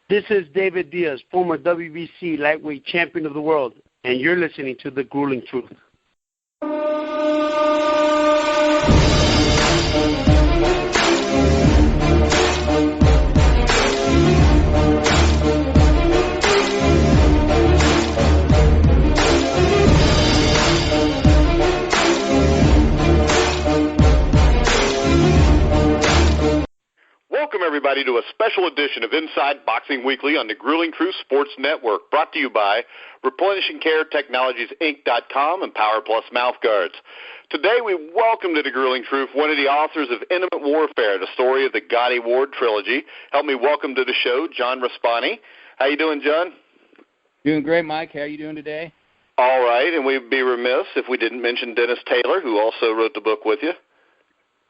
This is David Diaz, former WBC lightweight champion of the world, and you're listening to The Grueling Truth. Welcome, everybody, to a special edition of Inside Boxing Weekly on the Grueling Truth Sports Network, brought to you by Replenishing Care Technologies Inc.com and Power Plus Mouthguards. Today, we welcome to the Grueling Truth one of the authors of Intimate Warfare, the story of the Gatti-Ward Trilogy. Help me welcome to the show, John Raspanti. How you doing, John? Doing great, Mike. How are you doing today? All right, and we'd be remiss if we didn't mention Dennis Taylor, who also wrote the book with you.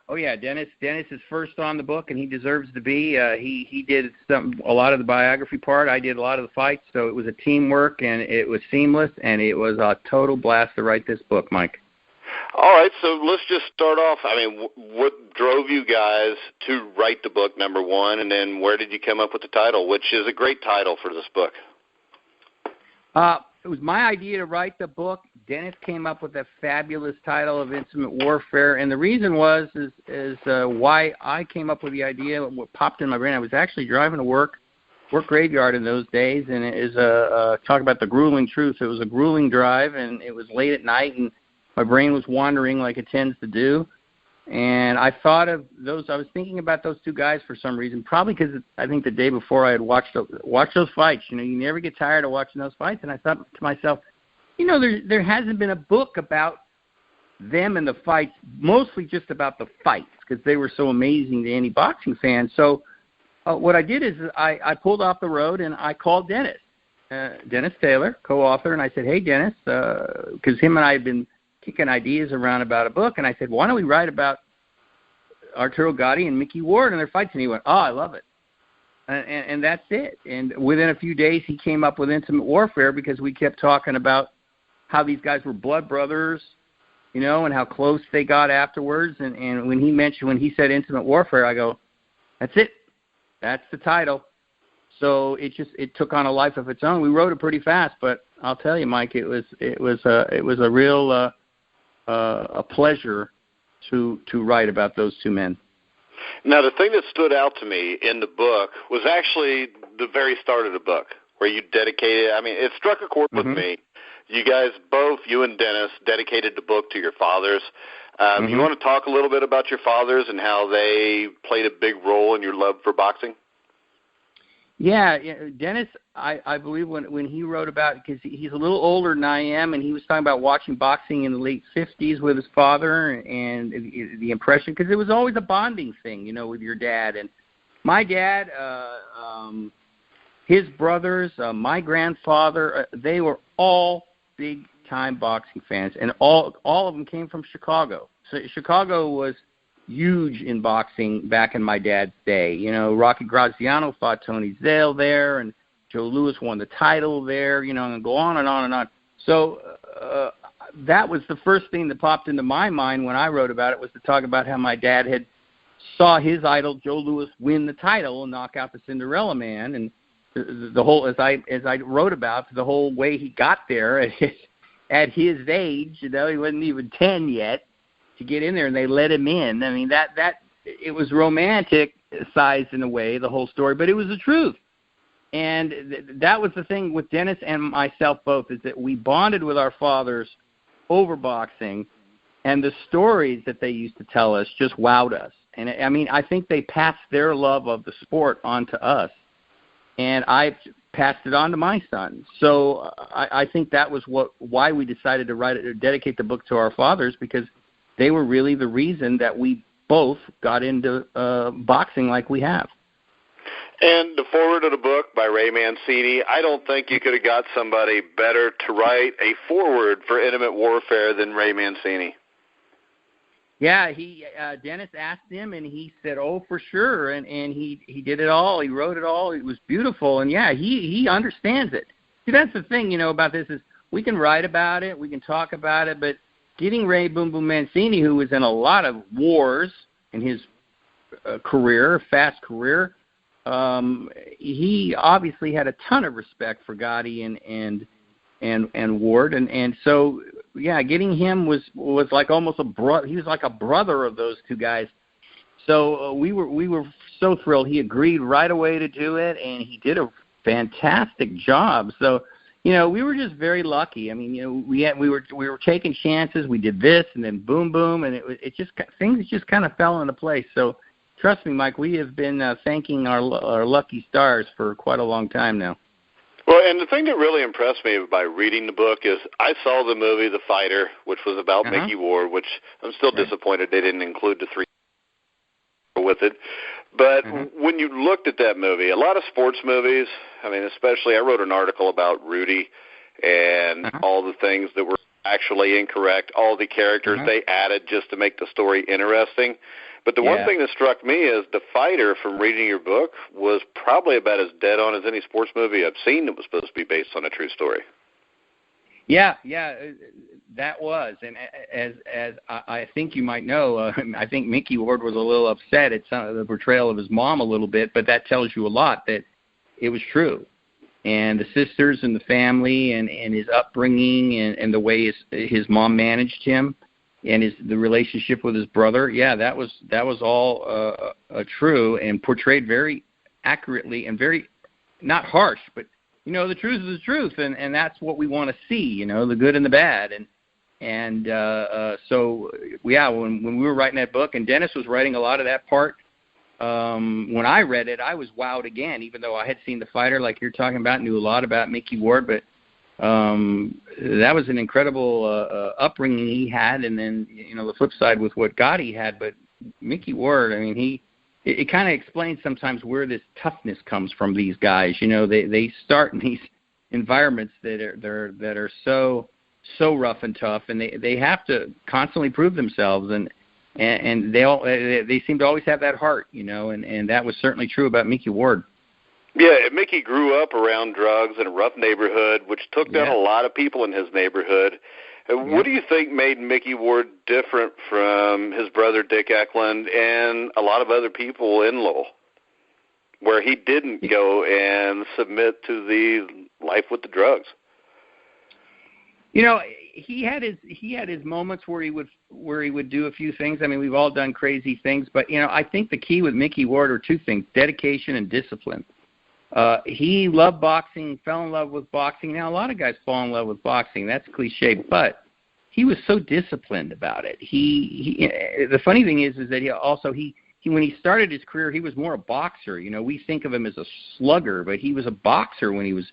Oh yeah, Dennis is first on the book, and he deserves to be. He did a lot of the biography part. I did a lot of the fights, so it was a teamwork, and it was seamless, and it was a total blast to write this book, Mike. All right, so let's just start off. I mean, what drove you guys to write the book, number one, and then where did you come up with the title, which is a great title for this book? It was my idea to write the book. Dennis came up with that fabulous title of Intimate Warfare, and the reason was why I came up with the idea. What popped in my brain, I was actually driving to work graveyard in those days, and it is talk about the grueling truth. It was a grueling drive, and it was late at night, and my brain was wandering like it tends to do. And I thought of those. I was thinking about those two guys for some reason, probably because I think the day before I had watched those fights. You know, you never get tired of watching those fights. And I thought to myself, you know, there hasn't been a book about them and the fights, mostly just about the fights, because they were so amazing to any boxing fan. So what I did is I pulled off the road and I called Dennis Taylor, co-author, and I said, hey, Dennis, because him and I had been kicking ideas around about a book, and I said, why don't we write about Arturo Gaudi and Micky Ward and their fights? And he went, oh, I love it. And that's it. And within a few days, he came up with Intimate Warfare because we kept talking about how these guys were blood brothers, you know, and how close they got afterwards. And when he said Intimate Warfare, I go, that's it. That's the title. So it took on a life of its own. We wrote it pretty fast, but I'll tell you, Mike, it was a real a pleasure to write about those two men. Now, the thing that stood out to me in the book was actually the very start of the book, where you dedicated, I mean, it struck a chord with me. You guys both, you and Dennis, dedicated the book to your fathers. You want to talk a little bit about your fathers and how they played a big role in your love for boxing? Yeah, Dennis, I believe when he wrote about, because he's a little older than I am, and he was talking about watching boxing in the late 50s with his father and the impression, because it was always a bonding thing, you know, with your dad. And my dad, his brothers, my grandfather, they were all big-time boxing fans, and all of them came from Chicago. So Chicago was huge in boxing back in my dad's day. You know, Rocky Graziano fought Tony Zale there, and Joe Louis won the title there, you know, and go on and on and on. So that was the first thing that popped into my mind when I wrote about it, was to talk about how my dad had saw his idol, Joe Louis, win the title and knock out the Cinderella Man. And the whole, as I wrote about, the whole way he got there at his age, you know, he wasn't even 10 yet, to get in there, and they let him in. I mean, that it was romanticized in a way, the whole story, but it was the truth. And that was the thing with Dennis and myself both, is that we bonded with our fathers over boxing, and the stories that they used to tell us just wowed us. And I mean, I think they passed their love of the sport on to us, and I passed it on to my son. So I think that was why we decided to write it, or dedicate the book to our fathers, because they were really the reason that we both got into boxing like we have. And the foreword of the book by Ray Mancini, I don't think you could have got somebody better to write a foreword for Intimate Warfare than Ray Mancini. Yeah, Dennis asked him, and he said, oh, for sure, and he did it all. He wrote it all. It was beautiful, and, yeah, he understands it. See, that's the thing, you know, about this is we can write about it, we can talk about it, but getting Ray Boom Boom Mancini, who was in a lot of wars in his fast career, he obviously had a ton of respect for Gaudi and Ward, and so getting him was like almost he was like a brother of those two guys. So we were so thrilled. He agreed right away to do it, and he did a fantastic job. So we were just very lucky. I mean, we were taking chances. We did this, and then boom, and things just kind of fell into place. So trust me, Mike, we have been thanking our lucky stars for quite a long time now. Well, and the thing that really impressed me by reading the book is I saw the movie The Fighter, which was about Micky Ward, which I'm still disappointed they didn't include the 3 with it. But when you looked at that movie, a lot of sports movies, I mean, especially I wrote an article about Rudy and all the things that were actually incorrect, all the characters they added just to make the story interesting. But the one thing that struck me is The Fighter, from reading your book, was probably about as dead on as any sports movie I've seen that was supposed to be based on a true story. Yeah, that was. And as I think you might know, I think Micky Ward was a little upset at some of the portrayal of his mom a little bit, but that tells you a lot that it was true. And the sisters and the family and his upbringing and the way his mom managed him, and the relationship with his brother, that was all true and portrayed very accurately and very not harsh, but the truth is the truth, and that's what we want to see, the good and the bad, and so when we were writing that book, and Dennis was writing a lot of that part, when I read it, I was wowed again, even though I had seen The Fighter, like you're talking about, knew a lot about Micky Ward, but that was an incredible upbringing he had, and then the flip side with what Gaudi had. But Micky Ward, I mean, it kind of explains sometimes where this toughness comes from. These guys, they start in these environments that are so rough and tough, and they have to constantly prove themselves, and they seem to always have that heart, and that was certainly true about Micky Ward. Yeah, Micky grew up around drugs in a rough neighborhood, which took down a lot of people in his neighborhood. What do you think made Micky Ward different from his brother Dick Eklund and a lot of other people in Lowell, where he didn't go and submit to the life with the drugs? He had his moments where he would do a few things. I mean, we've all done crazy things, but I think the key with Micky Ward are two things: dedication and discipline. He loved boxing, fell in love with boxing. Now, a lot of guys fall in love with boxing. That's cliche, but he was so disciplined about it. The funny thing is that he when he started his career, he was more a boxer. We think of him as a slugger, but he was a boxer when he was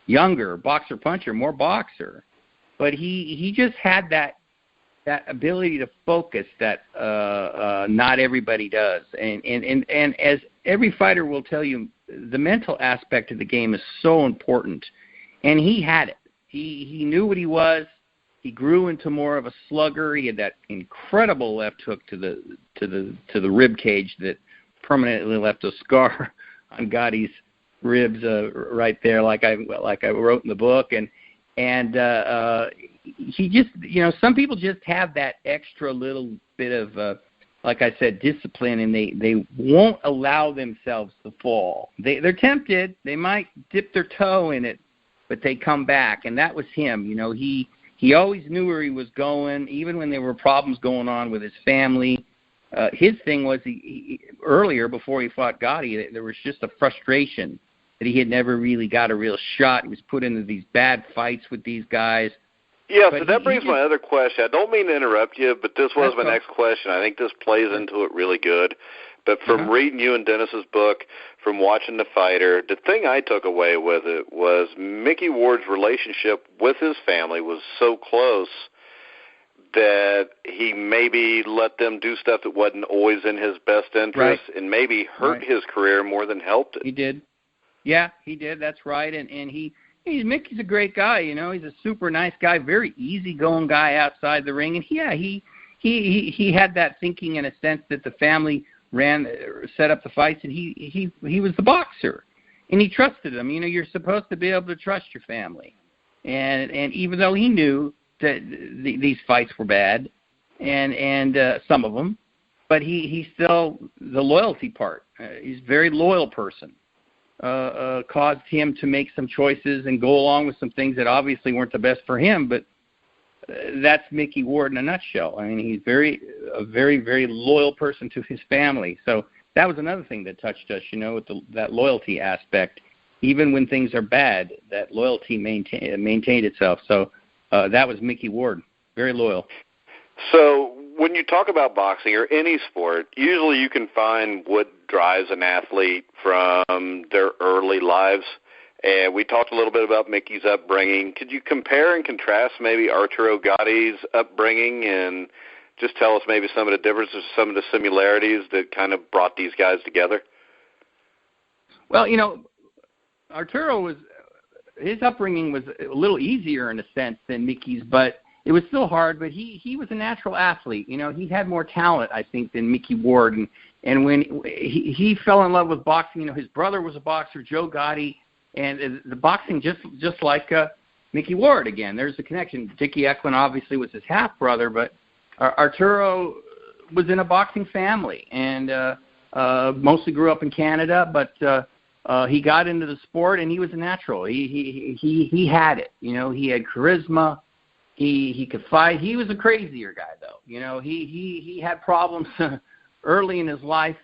younger, boxer puncher, more boxer. But he just had that ability to focus that not everybody does. And as every fighter will tell you, the mental aspect of the game is so important, and he had it. He knew what he was. He grew into more of a slugger. He had that incredible left hook to the rib cage that permanently left a scar on Gaudi's ribs right there, like I wrote in the book. And he just, some people just have that extra little bit of like I said, discipline, and they won't allow themselves to fall. They're tempted. They might dip their toe in it, but they come back, and that was him. He always knew where he was going, even when there were problems going on with his family. His thing was, he earlier, before he fought Gaudi, there was just a frustration that he had never really got a real shot. He was put into these bad fights with these guys. Yeah, so that brings my other question. I don't mean to interrupt you, but this was my next question. I think this plays into it really good. But from reading you and Dennis's book, from watching The Fighter, the thing I took away with it was Micky Ward's relationship with his family was so close that he maybe let them do stuff that wasn't always in his best interest and maybe hurt his career more than helped it. He did. Yeah, he did. That's right. And Micky's a great guy, He's a super nice guy, very easygoing guy outside the ring. And he had that thinking in a sense that the family set up the fights, and he was the boxer, and he trusted them. You're supposed to be able to trust your family, and even though he knew that these fights were bad, and some of them, but he still, the loyalty part, he's a very loyal person, caused him to make some choices and go along with some things that obviously weren't the best for him, but that's Micky Ward in a nutshell. I mean, he's a very, very loyal person to his family. So that was another thing that touched us, with that loyalty aspect. Even when things are bad, that loyalty maintained itself. So that was Micky Ward, very loyal. So when you talk about boxing or any sport, usually you can find what drives an athlete from their early lives. And we talked a little bit about Micky's upbringing. Could you compare and contrast maybe Arturo Gotti's upbringing and just tell us maybe some of the differences, some of the similarities that kind of brought these guys together? Well, Arturo his upbringing was a little easier in a sense than Micky's, but it was still hard. But he was a natural athlete. He had more talent, I think, than Micky Ward. And when he fell in love with boxing, his brother was a boxer, Joe Gaudi, and the boxing just like Micky Ward again. There's a connection. Dickie Eklund obviously was his half brother, but Arturo was in a boxing family and mostly grew up in Canada, but he got into the sport and he was a natural. He had it. He had charisma. He could fight. He was a crazier guy though. He had problems early in his life,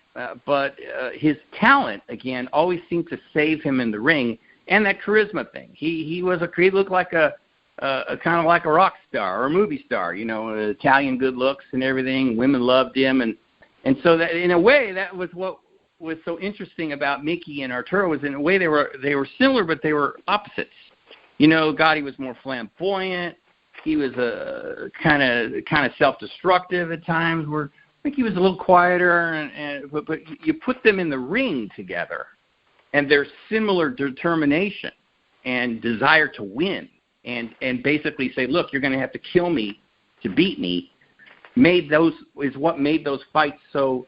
but his talent again always seemed to save him in the ring, and that charisma thing. He looked like a kind of like a rock star or a movie star. Italian good looks and everything. Women loved him, and so that in a way that was what was so interesting about Micky and Arturo was in a way they were similar, but they were opposites. Gotti was more flamboyant. He was kind of self-destructive at times, where Micky was a little quieter, but you put them in the ring together, and their similar determination and desire to win, and basically say, look, you're going to have to kill me to beat me, is what made those fights so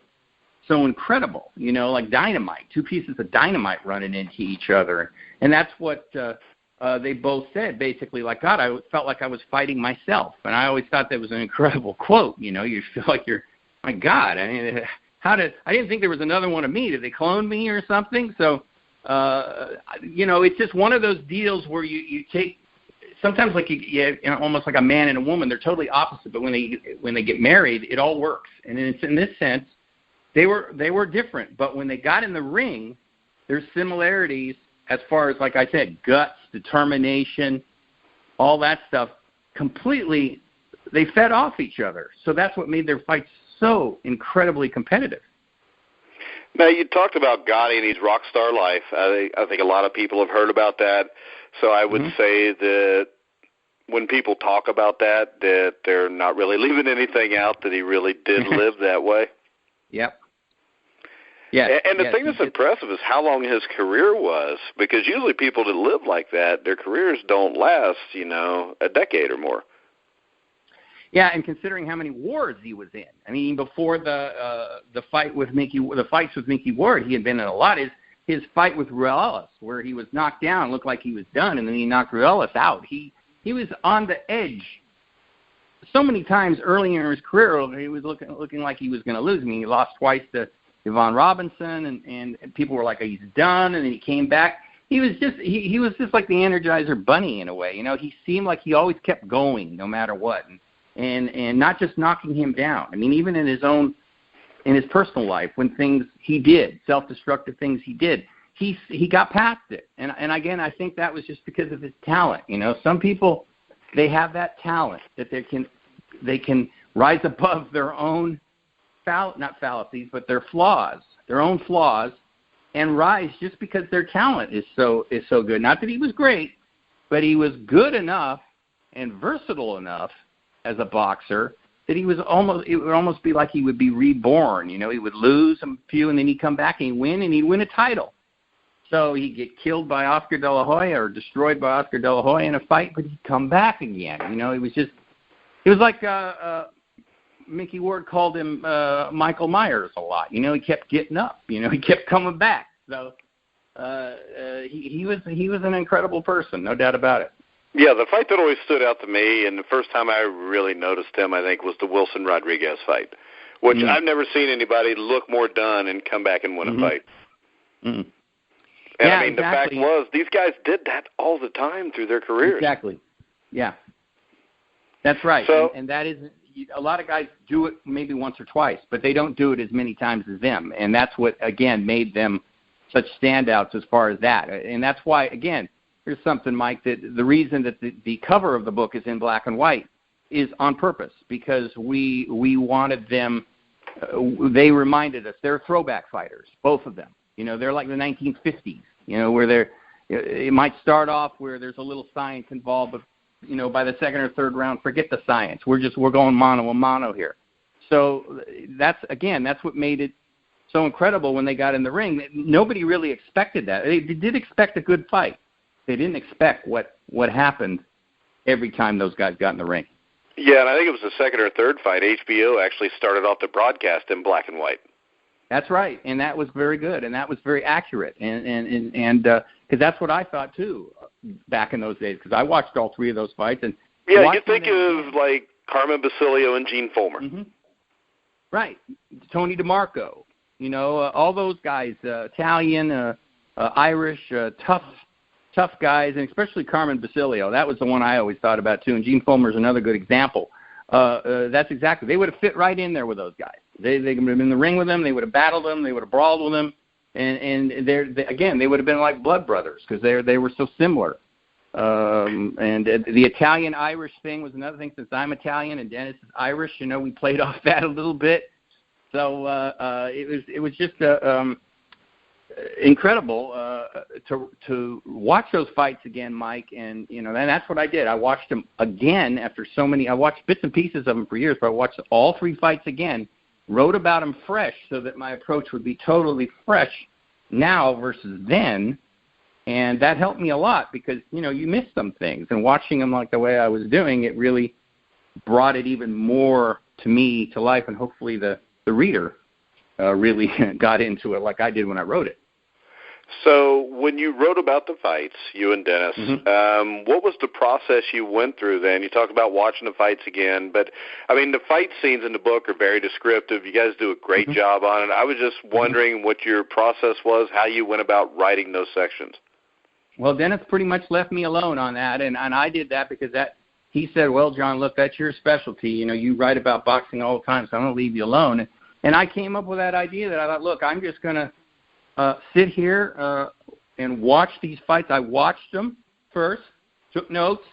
incredible. Like dynamite, two pieces of dynamite running into each other, and that's what they both said. Basically, like, God, I felt like I was fighting myself, and I always thought that was an incredible quote. You feel like you're. My God, I mean, I didn't think there was another one of me. Did they clone me or something? So, it's just one of those deals where you take, sometimes like almost like a man and a woman, they're totally opposite, but when they get married, it all works. And it's in this sense, they were different, but when they got in the ring, there's similarities as far as, like I said, guts, determination, all that stuff. Completely, they fed off each other. So that's what made their fights so incredibly competitive. Now, you talked about Gotti and his rock star life. I think a lot of people have heard about that. So I would say that when people talk about that they're not really leaving anything out, that he really did live that way. Yep. Yeah. And the thing that's impressive is how long his career was, because usually people that live like that, their careers don't last, a decade or more. Yeah, and considering how many wars he was in, I mean, before the fights with Micky Ward, he had been in a lot. His fight with Ruelas, where he was knocked down, looked like he was done, and then he knocked Ruelas out. He was on the edge so many times early in his career. He was looking like he was going to lose. I mean, he lost twice to Yvonne Robinson, and people were like, he's done, and then he came back. He was just like the Energizer Bunny in a way. He seemed like he always kept going no matter what. And not just knocking him down. I mean, even in his personal life, when things he did, self-destructive things he did, he got past it. And again, I think that was just because of his talent. Some people, they have that talent that they can rise above their own not fallacies, but their own flaws, and rise just because their talent is so good. Not that he was great, but he was good enough and versatile enough as a boxer that it would almost be like he would be reborn. He would lose a few and then he'd come back and he'd win a title. So he'd get killed by Oscar De La Hoya or destroyed by Oscar De La Hoya in a fight, but he'd come back again. It was like Micky Ward called him Michael Myers a lot. He kept getting up. He kept coming back. So he was an incredible person, no doubt about it. Yeah, the fight that always stood out to me, and the first time I really noticed him, I think, was the Wilson Rodriguez fight, which I've never seen anybody look more done and come back and win a fight. And yeah, I mean, exactly. the fact was, these guys did that all the time through their careers. Exactly. Yeah. That's right. So, and that is, a lot of guys do it maybe once or twice, but they don't do it as many times as them. And that's what, again, made them such standouts as far as that. And that's why, again, here's something, Mike, that the reason that the cover of the book is in black and white is on purpose, because we wanted them, they reminded us, they're throwback fighters, both of them. You know, they're like the 1950s, you know, where it might start off where there's a little science involved, but, you know, by the second or third round, forget the science. We're going mano a mano here. So that's what made it so incredible when they got in the ring. Nobody really expected that. They did expect a good fight. They didn't expect what happened every time those guys got in the ring. Yeah, and I think it was the second or third fight. HBO actually started off the broadcast in black and white. That's right, and that was very good, and that was very accurate, and because that's what I thought too back in those days, because I watched all three of those fights. And yeah, you think of like Carmen Basilio and Gene Fulmer. Mm-hmm. Right, Tony DeMarco, you know, all those guys, Italian, Irish, tough guys, and especially Carmen Basilio. That was the one I always thought about too, and Gene Fulmer's another good example. That's exactly. They would have fit right in there with those guys. They would have been in the ring with them. They would have battled them. They would have brawled with them. And they would have been like blood brothers because they were so similar. And the Italian-Irish thing was another thing. Since I'm Italian and Dennis is Irish, you know, we played off that a little bit. So it was just incredible to watch those fights again, Mike. And you know, and that's what I did. I watched them again after so many. I watched bits and pieces of them for years, but I watched all three fights again. Wrote about them fresh so that my approach would be totally fresh now versus then. And that helped me a lot because, you know, you miss some things. And watching them like the way I was doing, it really brought it even more to me to life. And hopefully the reader really got into it like I did when I wrote it. So when you wrote about the fights, you and Dennis, what was the process you went through then? You talked about watching the fights again, but, I mean, the fight scenes in the book are very descriptive. You guys do a great job on it. I was just wondering what your process was, how you went about writing those sections. Well, Dennis pretty much left me alone on that, and I did that because he said, well, John, look, that's your specialty. You know, you write about boxing all the time, so I'm going to leave you alone. And I came up with that idea that I thought, look, I'm just going to sit here and watch these fights. I watched them first, took notes,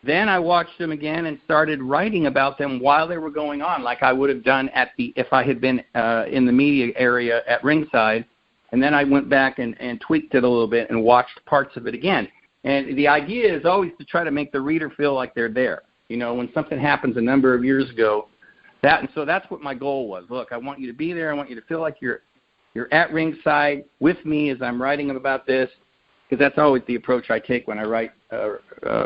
then I watched them again and started writing about them while they were going on, like I would have done if I had been in the media area at ringside. And then I went back and tweaked it a little bit and watched parts of it again. And the idea is always to try to make the reader feel like they're there. You know, when something happens a number of years ago, and so that's what my goal was. Look, I want you to be there. I want you to feel like you're at ringside with me as I'm writing about this, because that's always the approach I take when I write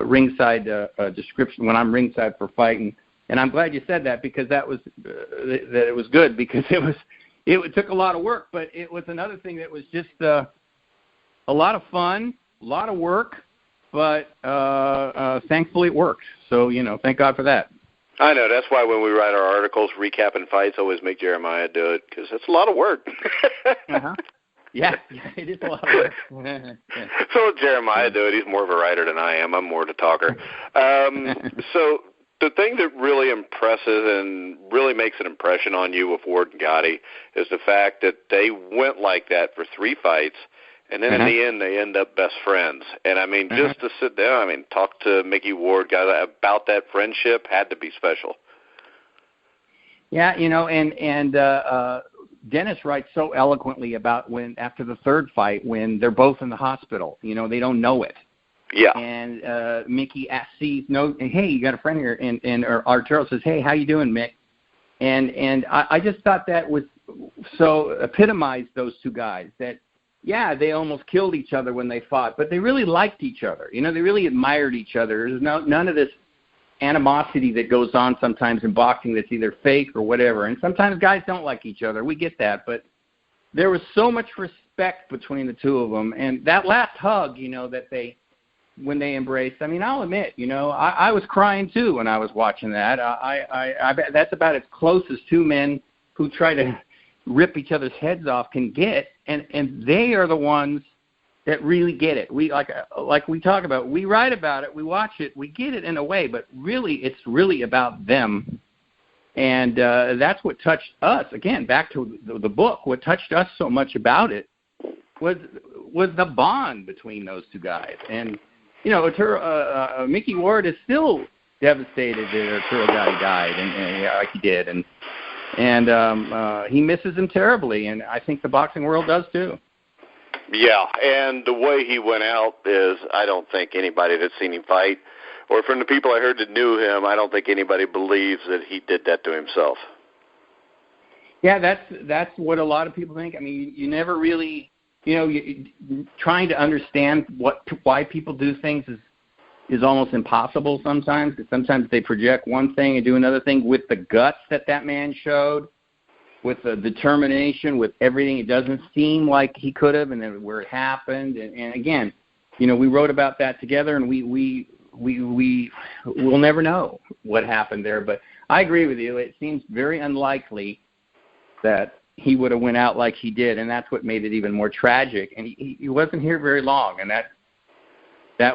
ringside description, when I'm ringside for fighting. And I'm glad you said that because that it was good because it took a lot of work, but it was another thing that was just a lot of fun, a lot of work, but thankfully it worked. So, you know, thank God for that. I know. That's why when we write our articles, recapping fights, always make Jeremiah do it because it's a lot of work. Yeah, it is a lot of work. So let Jeremiah do it. He's more of a writer than I am. I'm more of a talker. So the thing that really impresses and really makes an impression on you with Ward and Gotti is the fact that they went like that for 3 fights, and then in the end they end up best friends. And, I mean, just to sit down, I mean, talk to Micky Ward about that friendship had to be special. Yeah, you know, and Dennis writes so eloquently about when, after the third fight, when they're both in the hospital, you know, they don't know it. Yeah. And Mickey sees, hey, you got a friend here, and Arturo says, hey, how you doing, Mick? And I just thought that was so epitomized those two guys that, yeah, they almost killed each other when they fought, but they really liked each other. You know, they really admired each other. There's none of this animosity that goes on sometimes in boxing that's either fake or whatever. And sometimes guys don't like each other. We get that. But there was so much respect between the two of them. And that last hug, you know, when they embraced, I mean, I'll admit, you know, I was crying too when I was watching that. I bet that's about as close as two men who try to rip each other's heads off can get, and they are the ones that really get it. We like we talk about, we write about it, we watch it, we get it in a way, but really it's really about them. And that's what touched us. Again, back to the book, what touched us so much about it was the bond between those two guys. And, you know, Micky Ward is still devastated that Arturo Gotti died, and like he did. And he misses him terribly, and I think the boxing world does too. Yeah, and the way he went out is, I don't think anybody that's seen him fight, or from the people I heard that knew him, I don't think anybody believes that he did that to himself. Yeah, that's what a lot of people think. I mean, you never really, you know, trying to understand why people do things is almost impossible sometimes. Because sometimes they project one thing and do another thing with the guts that man showed, with the determination, with everything. It doesn't seem like he could have, and then where it happened. And again, you know, we wrote about that together, and we'll never know what happened there. But I agree with you. It seems very unlikely that he would have went out like he did, and that's what made it even more tragic. And he wasn't here very long, and that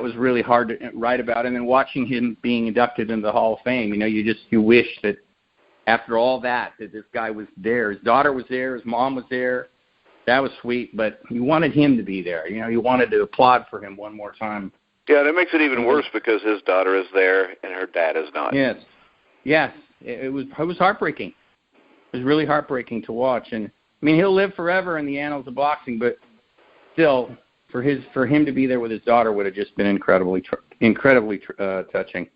was really hard to write about. And then watching him being inducted into the Hall of Fame, you know, you wish that after all that this guy was there. His daughter was there. His mom was there. That was sweet, but you wanted him to be there. You know, you wanted to applaud for him one more time. Yeah, that makes it even worse because his daughter is there and her dad is not. Yes. It was heartbreaking. It was really heartbreaking to watch. And I mean, he'll live forever in the annals of boxing, but still, for him to be there with his daughter would have just been incredibly touching.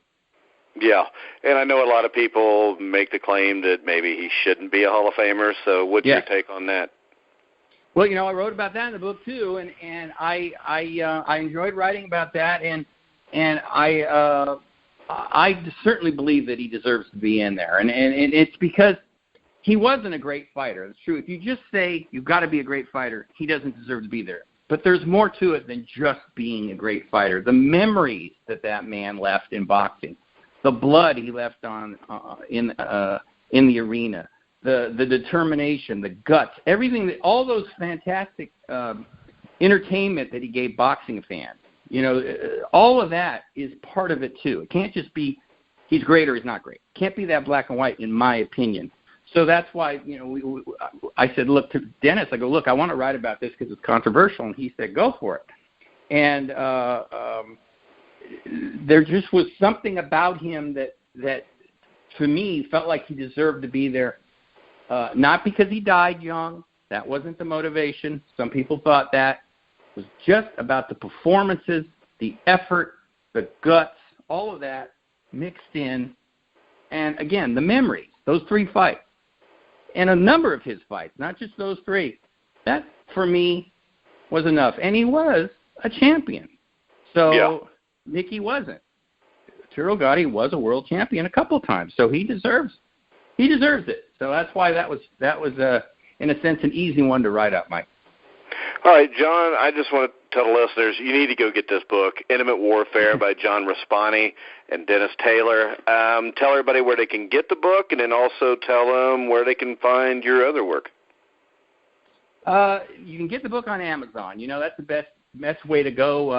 Yeah, and I know a lot of people make the claim that maybe he shouldn't be a Hall of Famer. So, what's your take on that? Well, you know, I wrote about that in the book too, and I enjoyed writing about that, and I certainly believe that he deserves to be in there, and it's because he wasn't a great fighter. It's true. If you just say you've got to be a great fighter, he doesn't deserve to be there. But there's more to it than just being a great fighter. The memories that man left in boxing, the blood he left in the arena, the determination, the guts, everything, all those fantastic entertainment that he gave boxing fans. You know, all of that is part of it too. It can't just be he's great or he's not great. It can't be that black and white, in my opinion. So that's why, you know, I said, look, to Dennis, I go, look, I want to write about this because it's controversial. And he said, go for it. And there just was something about him that to me felt like he deserved to be there. Not because he died young. That wasn't the motivation. Some people thought that. It was just about the performances, the effort, the guts, all of that mixed in. And, again, the memories, those 3 fights. And a number of his fights, not just those 3. That, for me, was enough. And he was a champion. So Micky wasn't. Arturo Gotti was a world champion a couple of times, so he deserves it. So that's why that was in a sense, an easy one to write up, Mike. All right, John, I just want to tell the listeners, you need to go get this book, Intimate Warfare by John Raspanti and Dennis Taylor. Tell everybody where they can get the book, and then also tell them where they can find your other work. You can get the book on Amazon. You know, that's the best way to go.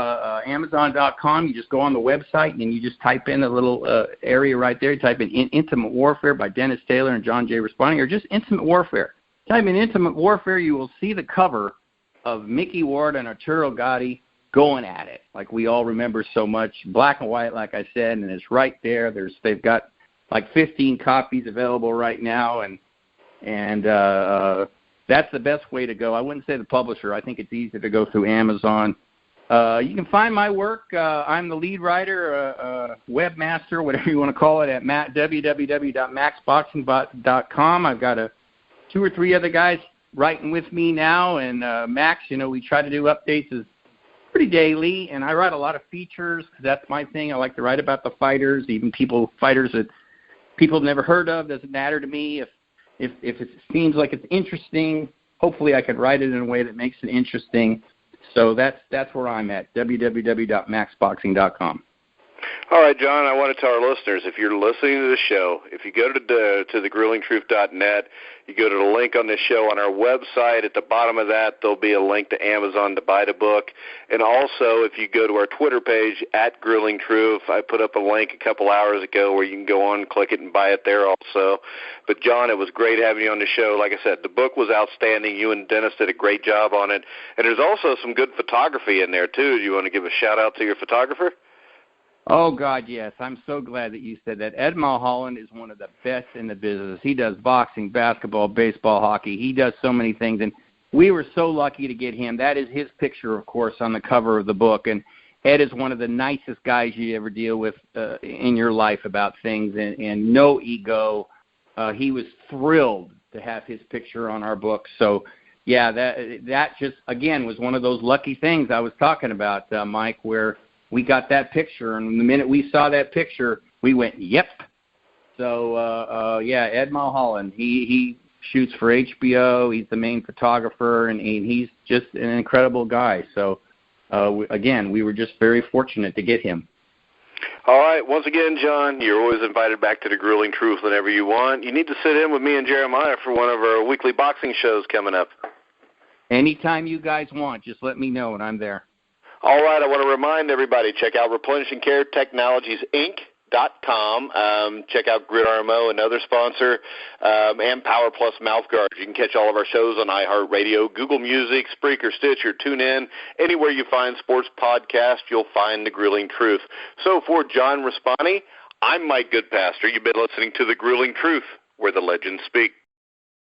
Amazon.com, you just go on the website, and you just type in a little area right there. You type in Intimate Warfare by Dennis Taylor and John J. Raspanti, or just Intimate Warfare. Type in Intimate Warfare, you will see the cover of Micky Ward and Arturo Gotti going at it, like we all remember so much. Black and white, like I said, and it's right there. They've got like 15 copies available right now, and that's the best way to go. I wouldn't say the publisher. I think it's easy to go through Amazon. You can find my work. I'm the lead writer, webmaster, whatever you want to call it, at www.maxboxing.com. I've got 2 or 3 other guys writing with me now, and Max, you know, we try to do updates pretty daily, and I write a lot of features. That's my thing. I like to write about the fighters, even fighters that people have never heard of. Doesn't matter to me. If it seems like it's interesting, hopefully I can write it in a way that makes it interesting. So that's where I'm at, www.maxboxing.com. All right, John, I want to tell our listeners, if you're listening to the show, if you go to thegrillingtruth.net, you go to the link on this show on our website. At the bottom of that, there'll be a link to Amazon to buy the book. And also, if you go to our Twitter page, @GrillingTruth, I put up a link a couple hours ago where you can go on, click it, and buy it there also. But, John, it was great having you on the show. Like I said, the book was outstanding. You and Dennis did a great job on it. And there's also some good photography in there, too. Do you want to give a shout-out to your photographer? Oh, God, yes. I'm so glad that you said that. Ed Mulholland is one of the best in the business. He does boxing, basketball, baseball, hockey. He does so many things, and we were so lucky to get him. That is his picture, of course, on the cover of the book, and Ed is one of the nicest guys you ever deal with in your life about things, and no ego. He was thrilled to have his picture on our book. So, yeah, that just, again, was one of those lucky things I was talking about, Mike, where we got that picture, and the minute we saw that picture, we went, yep. So, yeah, Ed Mulholland, he shoots for HBO. He's the main photographer, and he's just an incredible guy. So, again, we were just very fortunate to get him. All right. Once again, John, you're always invited back to the Grilling Truth whenever you want. You need to sit in with me and Jeremiah for one of our weekly boxing shows coming up. Anytime you guys want, just let me know, and I'm there. All right, I want to remind everybody, check out Replenishing Care Technologies, Inc.com. Check out GridRMO, another sponsor, and Power Plus Mouthguard. You can catch all of our shows on iHeartRadio, Google Music, Spreaker, Stitcher, TuneIn. Anywhere you find sports podcasts, you'll find The Grilling Truth. So for John Raspanti, I'm Mike Goodpaster. You've been listening to The Grilling Truth, where the legends speak.